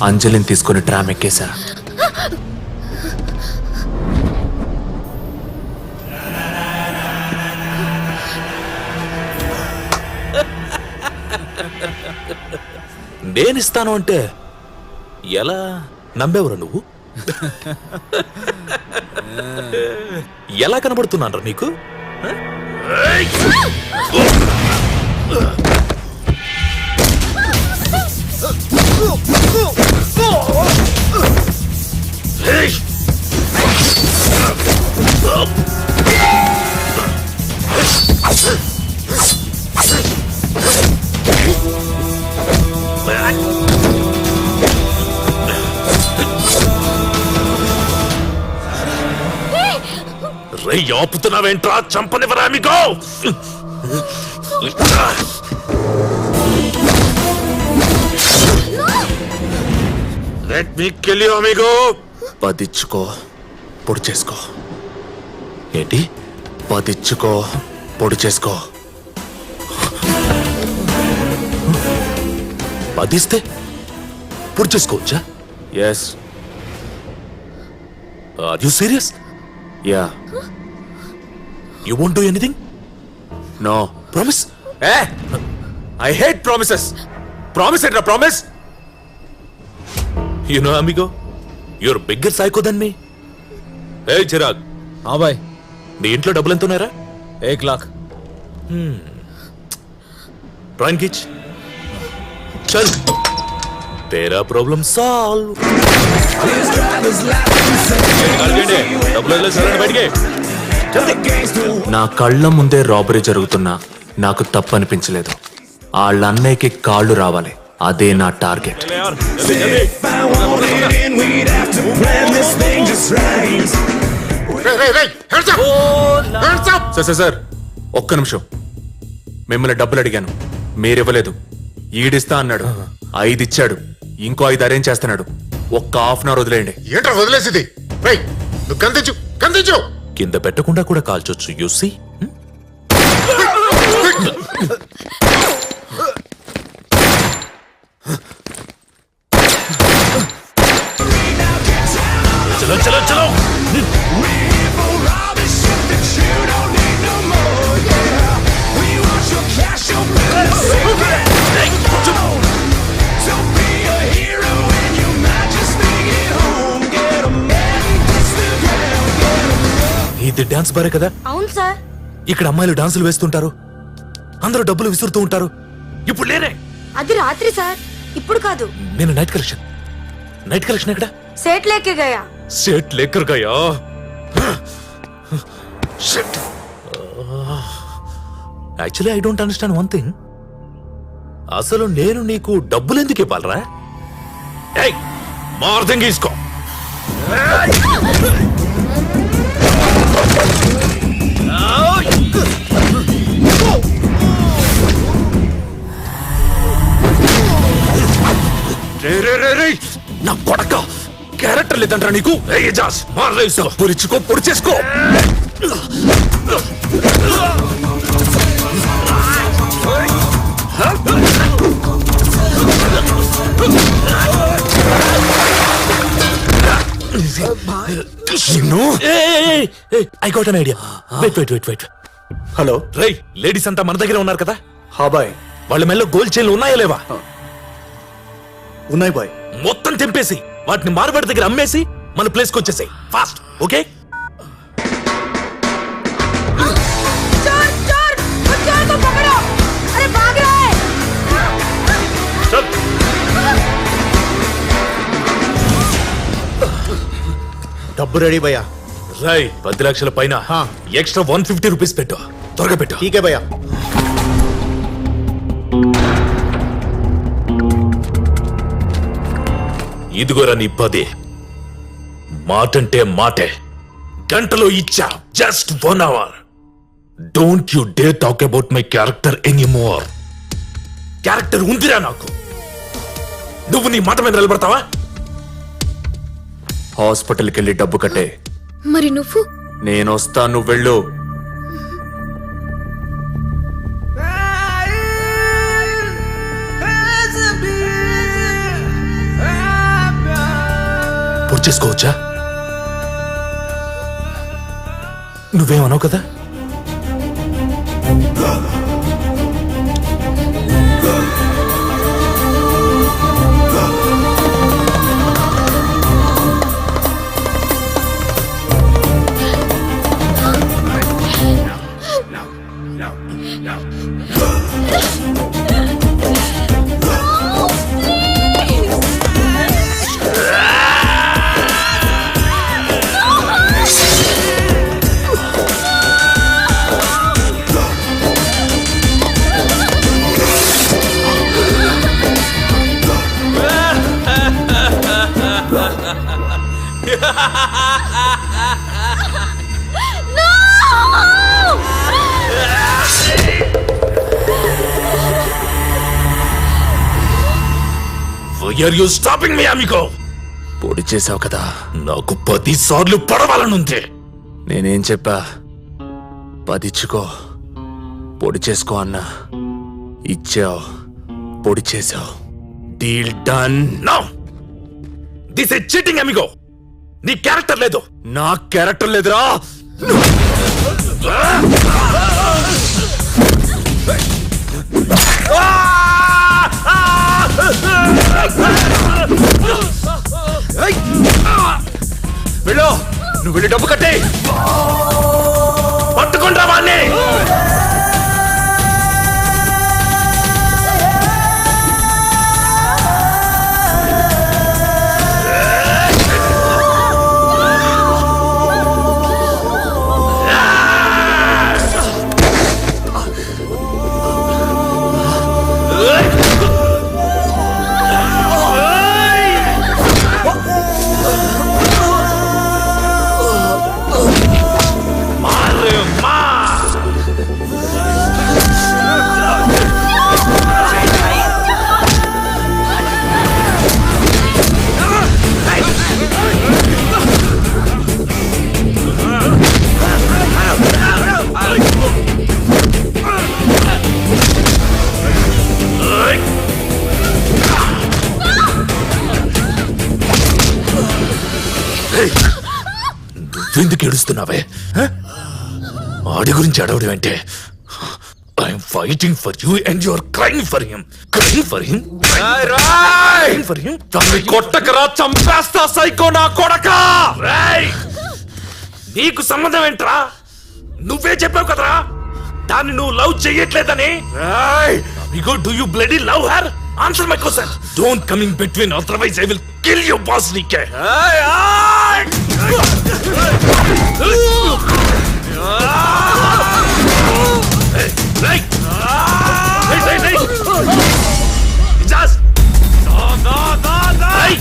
అంజలిని తీసుకుని ట్రామ్ ఎక్కేశా. నేనిస్తాను అంటే ఎలా నమ్మేవరా నువ్వు? ఎలా కనబడుతున్నాను రా నీకు? రే ఆపుతున్నావేంట్రా? చంపనివరా మీకు? Let me kill you, amigo. పదిచ్చుకో, పొడి చేసుకో. ఏంటి? పదిచ్చుకో, పొడి చేసుకో. పదిస్తే పొడి చేసుకోవచ్చా? Yes. Are you serious? Ya. You won't do anything? No. Promise? I hate promises. Promise ఏంట్రా promise? You know, amigo, you're a bigger psycho than me. Hey, Chirag. हाँ भाई. నీ ఇంట్లో డబ్బులు ఎంత ఉన్నారా? 1 लाख. ड्राइन खींच. चल. तेरा प्रॉब्लम सॉल्व. నా కళ్ళ ముందే రాబరీ జరుగుతున్నా నాకు తప్పనిపించలేదు. వాళ్ళ అన్నయ్యకి కాళ్ళు రావాలి. అదే నా టార్గెట్. సార్ ఒక్క నిమిషం. మిమ్మల్ని డబ్బులు అడిగాను, మీరివ్వలేదు. ఈడిస్తా అన్నాడు, 5 ఇచ్చాడు. ఇంకో 5 అరేంజ్ చేస్తున్నాడు. ఒక్క హాఫ్ అన్ అవర్ వదిలేయండి. ఏంట్రా వదిలేసింది? నువ్వు కందించు కందించు. కింద పెట్టకుండా కూడా కాల్చొచ్చు. యూసి చలో చలో చలో. ఇది డాన్స్ బారే కదా? అవును సార్. ఇక్కడ అమ్మాయిలు డాన్సులు వేస్తుంటారు, అందరూ డబ్బులు విసురుతూ ఉంటారు. ఇప్పుడు లేరే. అది రాత్రి సార్, ఇప్పుడు కాదు. నేను నైట్ కలెక్షన్. నైట్ కలెక్షన్ ఎక్కడ? सेठ लेके गया. सेठ लेकर गया? Shit. Actually, I don't understand one thing. అసలు నేను నీకు డబ్బులు ఎందుకు ఇవ్వాలరా? ఏయ్, మార్దంగి ఇసుకో. నా కొడక క్యారెక్టర్ లేదంటరా నీకు? పొరిచుకో, పొడి చేసుకో. I got an idea. Wait. Hello రేయ్, లేడీస్ అంతా మన దగ్గర ఉన్నారు కదా? हाँ भाई. వాళ్ళ మెల్లో గోల్డ్ చైన్లు ఉన్నాయా లేవా? ఉన్నాయి బాయ్. మొత్తం తెంపేసి వాటిని మార్వాడి దగ్గర అమ్మేసి మన ప్లేస్ కి వచ్చేసాయి. ఫాస్ట్. ఓకే? డబ్బు రెడీ భయ్యా. రై 10 లక్షల పైన ఎక్స్ట్రా 150 రూపీస్ పెట్టు. త్వరగా పెట్టు. ఠీకే భయ్యా. ఇదిగోరా నీ 10. మాటంటే మాటే. గంటలో ఇచ్చా. Just 1 hour. Don't you dare talk about my character anymore. Character ఉందిరా నాకు. నువ్వు నీ మాట మీద నిలబడతావా? హాస్పిటల్కి వెళ్ళి డబ్బు కట్టే. మరి నువ్వు? నేను వస్తా, నువ్వు వెళ్ళు. పొడి చేసుకోవచ్చా? నువ్వేమన్నావు కదా? Why are you stopping me, amigo? పొడి చేసావు కదా, నాకు 10 సార్లు పడవాలనుంది. నేనేం చెప్పా? 10 ఇచ్చుకో, పొడి చేసుకో అన్నా. ఇచ్చావు, పొడి చేసావు. Deal done. No! This is cheating, amigo. నీ క్యారెక్టర్ లేదు. నా క్యారెక్టర్ లేదురా. వెళ్ళు, నువ్వు వెళ్ళి డబ్బు కట్టే. పట్టుకుంటా వాణ్ణి. నువ్వెందుకు ఏడుస్తున్నావే? ఆడి గురించి అడవడం అంటే I'm fighting for you and your crime for him. Crime for him, crime for him. తన్ని కొట్టకరా, చంపేస్తా సైకో నా కొడకా. నీకు సంబంధం ఏంట్రా? నువ్వే చెప్పావు కదరా దాన్ని నువ్వు love చెయ్యట్లేదని. Amigo, do you bloody love her? Answer my question. Don't come in between, otherwise I will kill you, boss Nike. Just no. Hey.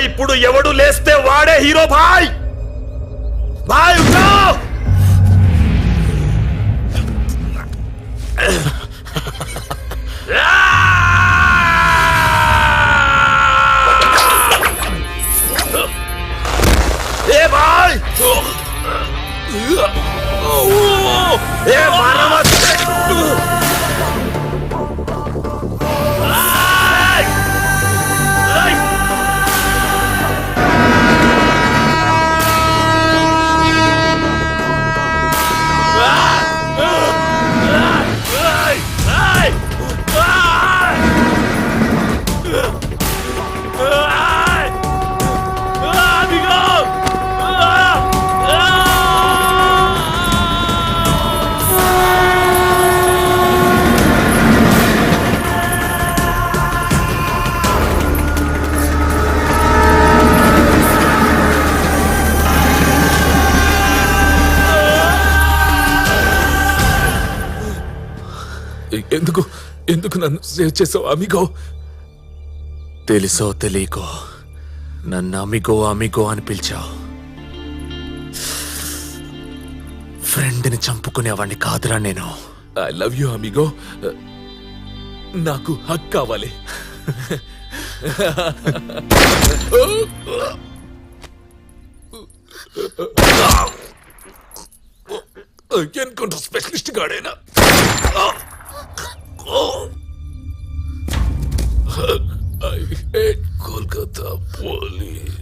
ఇప్పుడు ఎవడు లేస్తే వాడే హీరో. భాయ్ భాయ్ ఉఠో. ఏ భాయ్ ఏ మారా మత్. ఎందుకు ఎందుకు నన్ను సేవ్ చేసావు అమిగో? తెలుసో తెలియకో నన్ను అమిగో అమిగో అని పిలిచావు. ఫ్రెండ్ని చంపుకునేవాడిని కాదురా నేను. I love you amigo. నాకు హక్ కావాలి. ఎన్కౌంటర్ స్పెషలిస్ట్ గాడేనా? I hate Kolkata police.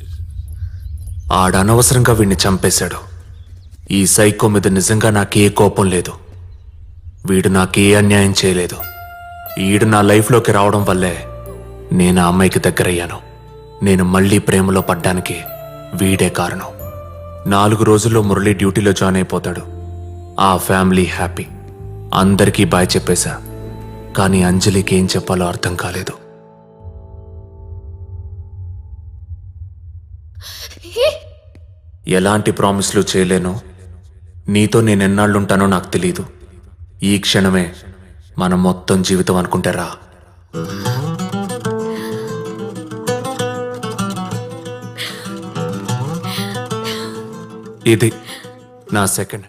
ఆడనవసరంగా వీడిని చంపేశాడు. ఈ సైకో మీద నిజంగా నాకే కోపం లేదు. వీడు నాకే అన్యాయం చేయలేదు. ఈడు నా లైఫ్లోకి రావడం వల్లే నేను ఆ అమ్మాయికి దగ్గరయ్యాను. నేను మళ్ళీ ప్రేమలో పడ్డానికి వీడే కారణం. 4 రోజుల్లో మురళి డ్యూటీలో జాయిన్ అయిపోతాడు. ఆ ఫ్యామిలీ హ్యాపీ. అందరికీ బాయ్ చెప్పేశా. కానీ అంజలికి ఏం చెప్పాలో అర్థం కాలేదు. ఎలాంటి ప్రామిస్లు చేయలేను. నీతో నేను ఎన్నాళ్ళుంటానో నాకు తెలీదు. ఈ క్షణమే మన మొత్తం జీవితం అనుకుంటే రా. ఇది నా సెకండ్